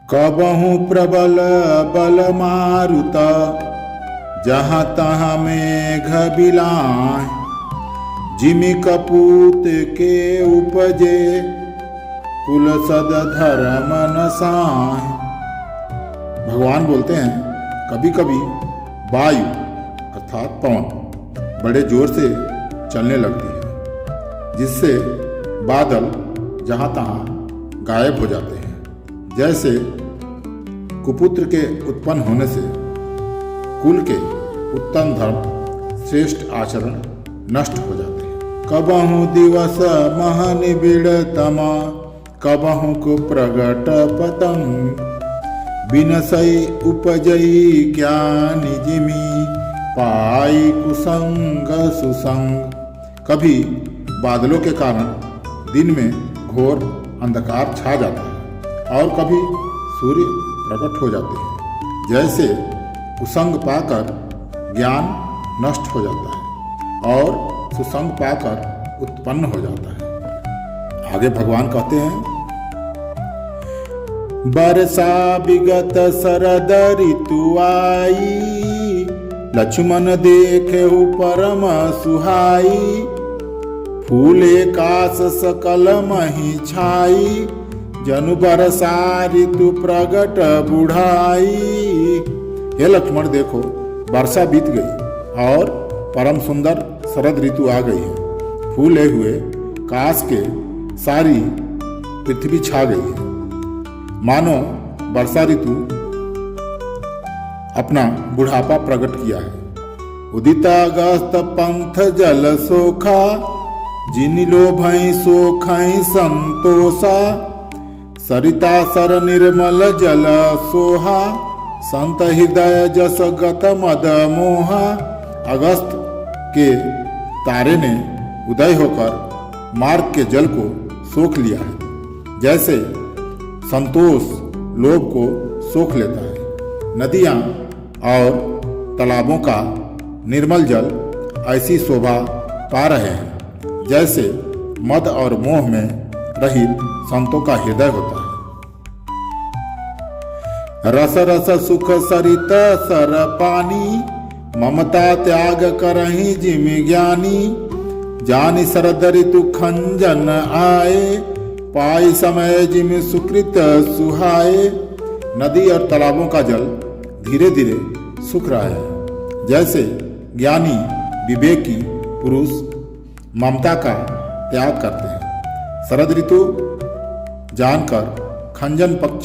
कबहु प्रबल बल मारुत, जहाँ तहाँ मेघ बिलाए। जिमि कपूत के उपजे, कुल सद धर्म नसाए। भगवान बोलते हैं कभी कभी वायु अर्थात पवन बड़े जोर से चलने लगती है, जिससे बादल जहाँ तहाँ गायब हो जाते हैं। जैसे कुपुत्र के उत्पन्न होने से कुल के उत्तम धर्म श्रेष्ठ आचरण नष्ट हो जाते हैं। कबहु दिवस महनिबिड़ तमा, कबहु कुप्रगट पतंग। बिनसई उपजई ज्ञानी जिमि, पाई कुसंग सुसंग। कभी बादलों के कारण दिन में घोर अंधकार छा जाता है और कभी सूर्य प्रकट हो जाते हैं। जैसे कुसंग पाकर ज्ञान नष्ट हो जाता है और सुसंग पाकर उत्पन्न हो जाता है। आगे भगवान कहते हैं, बरसा विगत शरद ऋतु आई, लक्ष्मण देखेहु परम सुहाई। फूले कास सकल मही छाई, जनु बरसा ऋतु प्रगट बुढ़ाई। हे लक्ष्मण देखो, वर्षा बीत गई और परम सुंदर शरद ऋतु आ गई है। फूले हुए कास के सारी पृथ्वी छा गई है। मानो वर्षा ऋतु अपना बुढ़ापा प्रकट किया है। उदिता अगस्त पंथ जल सोखा, जिनि लोभई सोखई संतोषा। सरिता सर निर्मल जल सोहा, संत हृदय जस गत मद मोहा। अगस्त के तारे ने उदय होकर मार्ग के जल को सोख लिया है, जैसे संतोष लोभ को सोख लेता है। नदियाँ और तालाबों का निर्मल जल ऐसी शोभा पा रहे हैं, जैसे मद और मोह में रहित संतों का हृदय होता है। रस रस सुख सरित सर पानी, ममता त्याग करहि जिमि ज्ञानी। जानि शरद ऋतु खंजन आए, पाई समय जिमि सुकृत सुहाए। नदी और तालाबों का जल धीरे धीरे सूख रहा है, जैसे ज्ञानी विवेकी पुरुष ममता का त्याग करते हैं। शरद ऋतु जानकर खंजन पक्ष